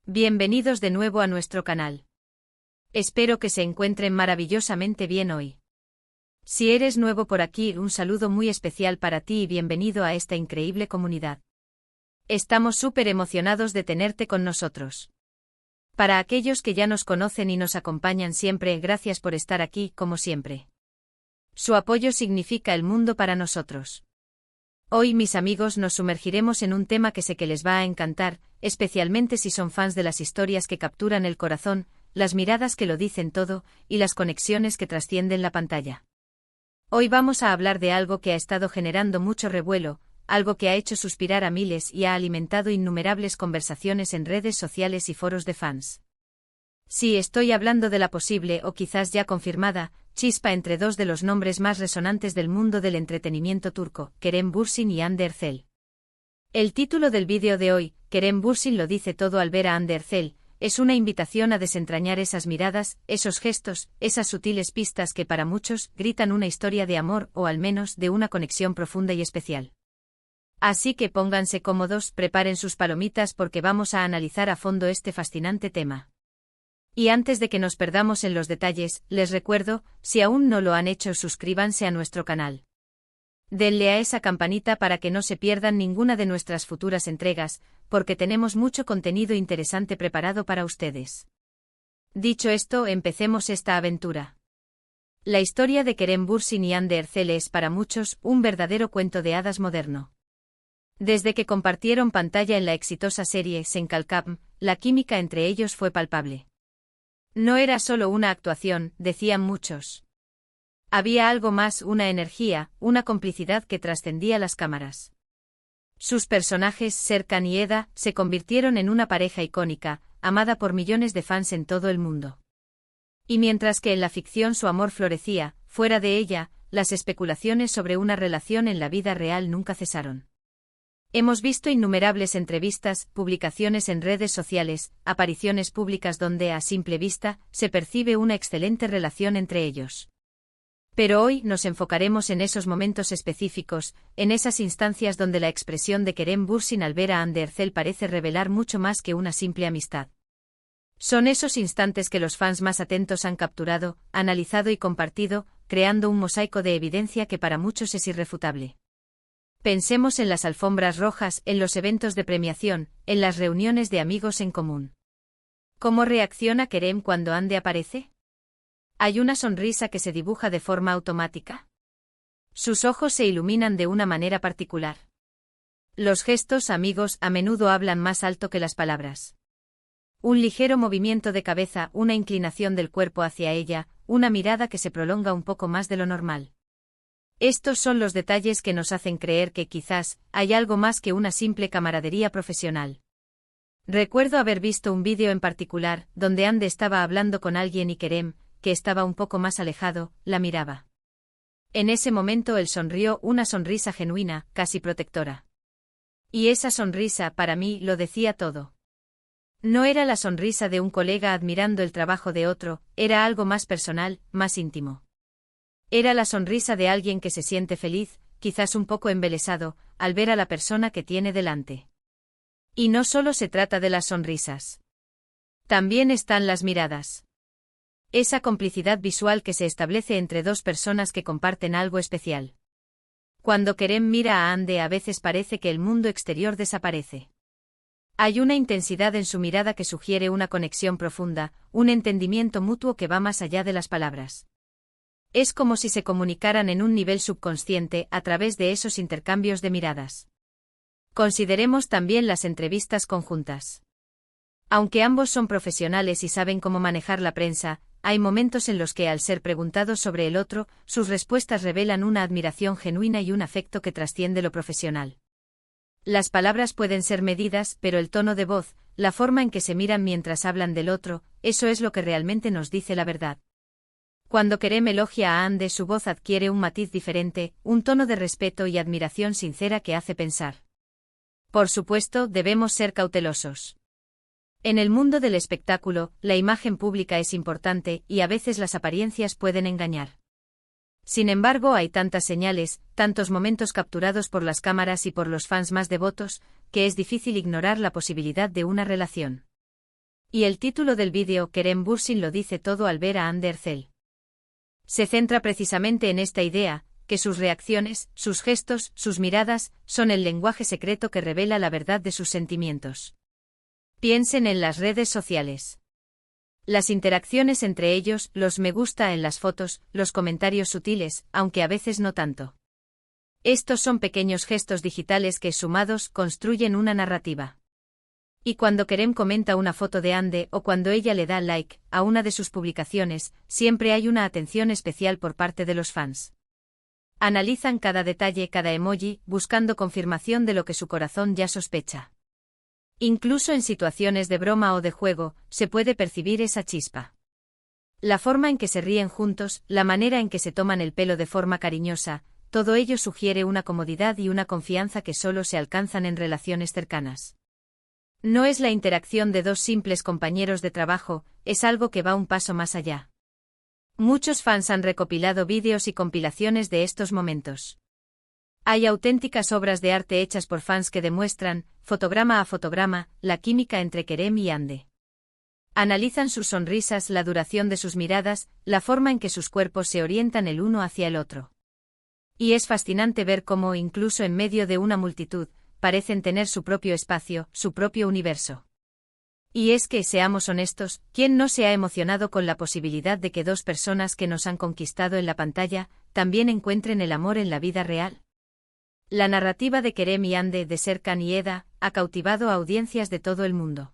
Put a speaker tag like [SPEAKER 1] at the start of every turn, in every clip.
[SPEAKER 1] Bienvenidos de nuevo a nuestro canal. Espero que se encuentren maravillosamente bien hoy. Si eres nuevo por aquí, un saludo muy especial para ti y bienvenido a esta increíble comunidad. Estamos súper emocionados de tenerte con nosotros. Para aquellos que ya nos conocen y nos acompañan siempre, gracias por estar aquí, como siempre. Su apoyo significa el mundo para nosotros. Hoy, mis amigos, nos sumergiremos en un tema que sé que les va a encantar, especialmente si son fans de las historias que capturan el corazón, las miradas que lo dicen todo, y las conexiones que trascienden la pantalla. Hoy vamos a hablar de algo que ha estado generando mucho revuelo, algo que ha hecho suspirar a miles y ha alimentado innumerables conversaciones en redes sociales y foros de fans. Sí, estoy hablando de la posible, o quizás ya confirmada, chispa entre dos de los nombres más resonantes del mundo del entretenimiento turco, Kerem Bürsin y Hande Erçel. El título del vídeo de hoy, Kerem Bürsin lo dice todo al ver a Hande Erçel, es una invitación a desentrañar esas miradas, esos gestos, esas sutiles pistas que para muchos gritan una historia de amor o al menos de una conexión profunda y especial. Así que pónganse cómodos, preparen sus palomitas porque vamos a analizar a fondo este fascinante tema. Y antes de que nos perdamos en los detalles, les recuerdo, si aún no lo han hecho, suscríbanse a nuestro canal. Denle a esa campanita para que no se pierdan ninguna de nuestras futuras entregas, porque tenemos mucho contenido interesante preparado para ustedes. Dicho esto, empecemos esta aventura. La historia de Kerem Bürsin y Hande Erçel es para muchos un verdadero cuento de hadas moderno. Desde que compartieron pantalla en la exitosa serie Senkalkam, la química entre ellos fue palpable. No era solo una actuación, decían muchos. Había algo más, una energía, una complicidad que trascendía las cámaras. Sus personajes, Serkan y Eda, se convirtieron en una pareja icónica, amada por millones de fans en todo el mundo. Y mientras que en la ficción su amor florecía, fuera de ella, las especulaciones sobre una relación en la vida real nunca cesaron. Hemos visto innumerables entrevistas, publicaciones en redes sociales, apariciones públicas donde, a simple vista, se percibe una excelente relación entre ellos. Pero hoy nos enfocaremos en esos momentos específicos, en esas instancias donde la expresión de Kerem Bürsin al ver a Hande Erçel parece revelar mucho más que una simple amistad. Son esos instantes que los fans más atentos han capturado, analizado y compartido, creando un mosaico de evidencia que para muchos es irrefutable. Pensemos en las alfombras rojas, en los eventos de premiación, en las reuniones de amigos en común. ¿Cómo reacciona Kerem cuando Hande aparece? ¿Hay una sonrisa que se dibuja de forma automática? Sus ojos se iluminan de una manera particular. Los gestos, amigos, a menudo hablan más alto que las palabras. Un ligero movimiento de cabeza, una inclinación del cuerpo hacia ella, una mirada que se prolonga un poco más de lo normal. Estos son los detalles que nos hacen creer que quizás hay algo más que una simple camaradería profesional. Recuerdo haber visto un vídeo en particular, donde Hande estaba hablando con alguien y Kerem, que estaba un poco más alejado, la miraba. En ese momento él sonrió, una sonrisa genuina, casi protectora. Y esa sonrisa, para mí, lo decía todo. No era la sonrisa de un colega admirando el trabajo de otro, era algo más personal, más íntimo. Era la sonrisa de alguien que se siente feliz, quizás un poco embelesado, al ver a la persona que tiene delante. Y no solo se trata de las sonrisas. También están las miradas. Esa complicidad visual que se establece entre dos personas que comparten algo especial. Cuando Kerem mira a Hande, a veces parece que el mundo exterior desaparece. Hay una intensidad en su mirada que sugiere una conexión profunda, un entendimiento mutuo que va más allá de las palabras. Es como si se comunicaran en un nivel subconsciente a través de esos intercambios de miradas. Consideremos también las entrevistas conjuntas. Aunque ambos son profesionales y saben cómo manejar la prensa, hay momentos en los que, al ser preguntados sobre el otro, sus respuestas revelan una admiración genuina y un afecto que trasciende lo profesional. Las palabras pueden ser medidas, pero el tono de voz, la forma en que se miran mientras hablan del otro, eso es lo que realmente nos dice la verdad. Cuando Kerem elogia a Hande, su voz adquiere un matiz diferente, un tono de respeto y admiración sincera que hace pensar. Por supuesto, debemos ser cautelosos. En el mundo del espectáculo, la imagen pública es importante y a veces las apariencias pueden engañar. Sin embargo, hay tantas señales, tantos momentos capturados por las cámaras y por los fans más devotos, que es difícil ignorar la posibilidad de una relación. Y el título del vídeo Kerem Bürsin lo dice todo al ver a Hande Erçel. Se centra precisamente en esta idea, que sus reacciones, sus gestos, sus miradas, son el lenguaje secreto que revela la verdad de sus sentimientos. Piensen en las redes sociales. Las interacciones entre ellos, los me gusta en las fotos, los comentarios sutiles, aunque a veces no tanto. Estos son pequeños gestos digitales que, sumados, construyen una narrativa. Y cuando Kerem comenta una foto de Hande o cuando ella le da like a una de sus publicaciones, siempre hay una atención especial por parte de los fans. Analizan cada detalle, cada emoji, buscando confirmación de lo que su corazón ya sospecha. Incluso en situaciones de broma o de juego, se puede percibir esa chispa. La forma en que se ríen juntos, la manera en que se toman el pelo de forma cariñosa, todo ello sugiere una comodidad y una confianza que solo se alcanzan en relaciones cercanas. No es la interacción de dos simples compañeros de trabajo, es algo que va un paso más allá. Muchos fans han recopilado vídeos y compilaciones de estos momentos. Hay auténticas obras de arte hechas por fans que demuestran, fotograma a fotograma, la química entre Kerem y Hande. Analizan sus sonrisas, la duración de sus miradas, la forma en que sus cuerpos se orientan el uno hacia el otro. Y es fascinante ver cómo, incluso en medio de una multitud, parecen tener su propio espacio, su propio universo. Y es que, seamos honestos, ¿quién no se ha emocionado con la posibilidad de que dos personas que nos han conquistado en la pantalla, también encuentren el amor en la vida real? La narrativa de Kerem y Hande de Serkan y Eda ha cautivado a audiencias de todo el mundo.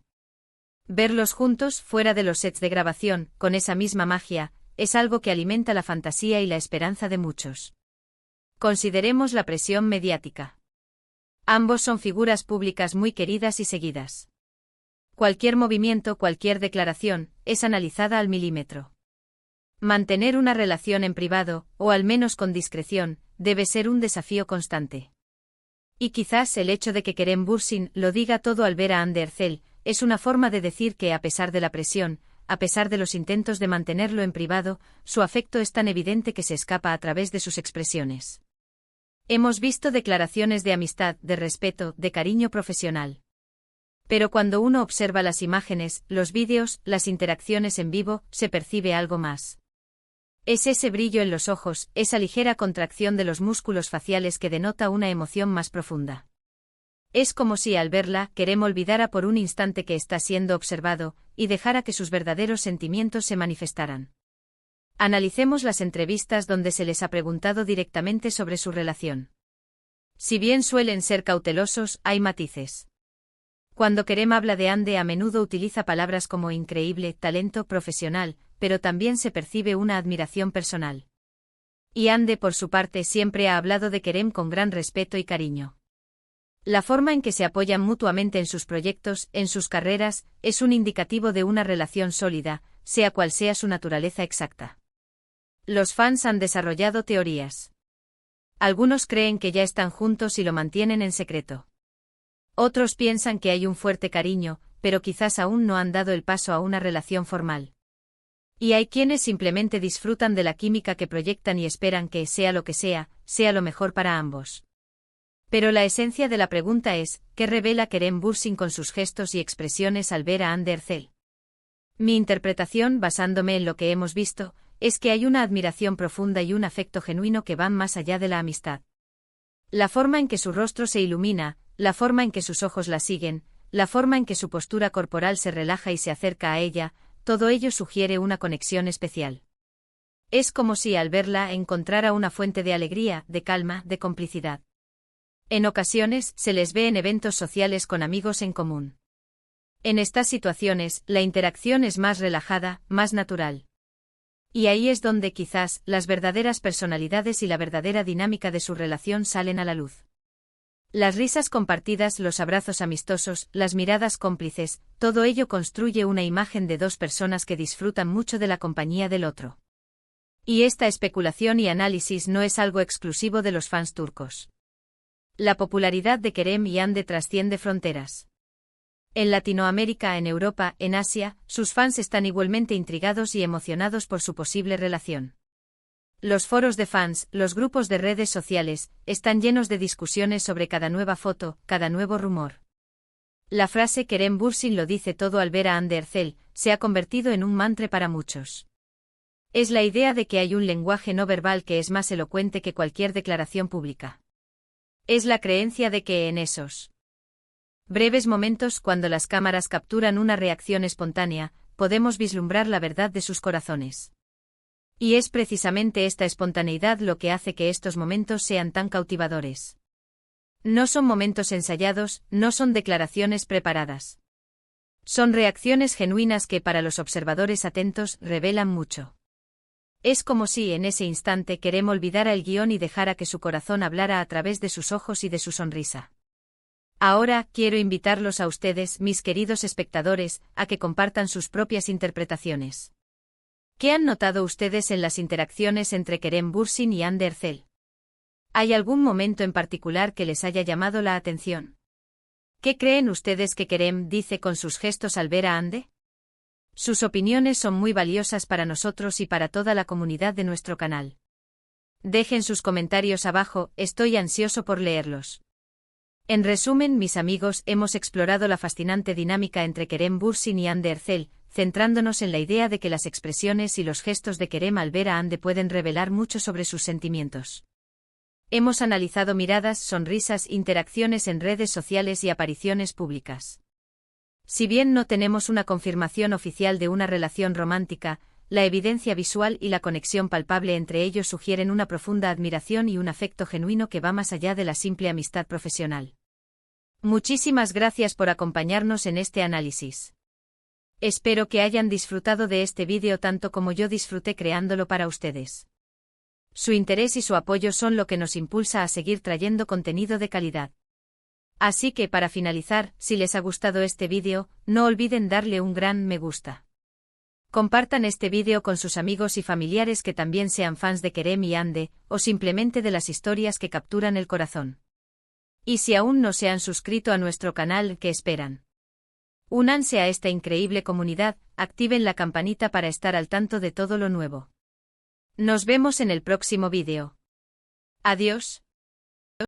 [SPEAKER 1] Verlos juntos, fuera de los sets de grabación, con esa misma magia, es algo que alimenta la fantasía y la esperanza de muchos. Consideremos la presión mediática. Ambos son figuras públicas muy queridas y seguidas. Cualquier movimiento, cualquier declaración, es analizada al milímetro. Mantener una relación en privado, o al menos con discreción, debe ser un desafío constante. Y quizás el hecho de que Kerem Bürsin lo diga todo al ver a Hande Erçel, es una forma de decir que a pesar de la presión, a pesar de los intentos de mantenerlo en privado, su afecto es tan evidente que se escapa a través de sus expresiones. Hemos visto declaraciones de amistad, de respeto, de cariño profesional. Pero cuando uno observa las imágenes, los vídeos, las interacciones en vivo, se percibe algo más. Es ese brillo en los ojos, esa ligera contracción de los músculos faciales que denota una emoción más profunda. Es como si al verla, Kerem olvidara por un instante que está siendo observado, y dejara que sus verdaderos sentimientos se manifestaran. Analicemos las entrevistas donde se les ha preguntado directamente sobre su relación. Si bien suelen ser cautelosos, hay matices. Cuando Kerem habla de Hande a menudo utiliza palabras como increíble, talento, profesional, pero también se percibe una admiración personal. Y Hande por su parte siempre ha hablado de Kerem con gran respeto y cariño. La forma en que se apoyan mutuamente en sus proyectos, en sus carreras, es un indicativo de una relación sólida, sea cual sea su naturaleza exacta. Los fans han desarrollado teorías. Algunos creen que ya están juntos y lo mantienen en secreto. Otros piensan que hay un fuerte cariño, pero quizás aún no han dado el paso a una relación formal. Y hay quienes simplemente disfrutan de la química que proyectan y esperan que, sea lo que sea lo mejor para ambos. Pero la esencia de la pregunta es, ¿qué revela Kerem Bürsin con sus gestos y expresiones al ver a Hande Erçel? Mi interpretación, basándome en lo que hemos visto, es que hay una admiración profunda y un afecto genuino que van más allá de la amistad. La forma en que su rostro se ilumina, la forma en que sus ojos la siguen, la forma en que su postura corporal se relaja y se acerca a ella, todo ello sugiere una conexión especial. Es como si al verla encontrara una fuente de alegría, de calma, de complicidad. En ocasiones, se les ve en eventos sociales con amigos en común. En estas situaciones, la interacción es más relajada, más natural. Y ahí es donde quizás las verdaderas personalidades y la verdadera dinámica de su relación salen a la luz. Las risas compartidas, los abrazos amistosos, las miradas cómplices, todo ello construye una imagen de dos personas que disfrutan mucho de la compañía del otro. Y esta especulación y análisis no es algo exclusivo de los fans turcos. La popularidad de Kerem y Hande trasciende fronteras. En Latinoamérica, en Europa, en Asia, sus fans están igualmente intrigados y emocionados por su posible relación. Los foros de fans, los grupos de redes sociales, están llenos de discusiones sobre cada nueva foto, cada nuevo rumor. La frase Kerem Bürsin lo dice todo al ver a Hande Erçel se ha convertido en un mantra para muchos. Es la idea de que hay un lenguaje no verbal que es más elocuente que cualquier declaración pública. Es la creencia de que en esos breves momentos, cuando las cámaras capturan una reacción espontánea, podemos vislumbrar la verdad de sus corazones. Y es precisamente esta espontaneidad lo que hace que estos momentos sean tan cautivadores. No son momentos ensayados, no son declaraciones preparadas. Son reacciones genuinas que para los observadores atentos revelan mucho. Es como si en ese instante Kerem olvidara el guión y dejara que su corazón hablara a través de sus ojos y de su sonrisa. Ahora, quiero invitarlos a ustedes, mis queridos espectadores, a que compartan sus propias interpretaciones. ¿Qué han notado ustedes en las interacciones entre Kerem Bürsin y Hande Erçel? ¿Hay algún momento en particular que les haya llamado la atención? ¿Qué creen ustedes que Kerem dice con sus gestos al ver a Hande? Sus opiniones son muy valiosas para nosotros y para toda la comunidad de nuestro canal. Dejen sus comentarios abajo, estoy ansioso por leerlos. En resumen, mis amigos, hemos explorado la fascinante dinámica entre Kerem Bürsin y Hande Erçel, centrándonos en la idea de que las expresiones y los gestos de Kerem al ver a Hande pueden revelar mucho sobre sus sentimientos. Hemos analizado miradas, sonrisas, interacciones en redes sociales y apariciones públicas. Si bien no tenemos una confirmación oficial de una relación romántica, la evidencia visual y la conexión palpable entre ellos sugieren una profunda admiración y un afecto genuino que va más allá de la simple amistad profesional. Muchísimas gracias por acompañarnos en este análisis. Espero que hayan disfrutado de este vídeo tanto como yo disfruté creándolo para ustedes. Su interés y su apoyo son lo que nos impulsa a seguir trayendo contenido de calidad. Así que para finalizar, si les ha gustado este vídeo, no olviden darle un gran me gusta. Compartan este vídeo con sus amigos y familiares que también sean fans de Kerem y Hande, o simplemente de las historias que capturan el corazón. Y si aún no se han suscrito a nuestro canal, ¿qué esperan? Únanse a esta increíble comunidad, activen la campanita para estar al tanto de todo lo nuevo. Nos vemos en el próximo vídeo. Adiós.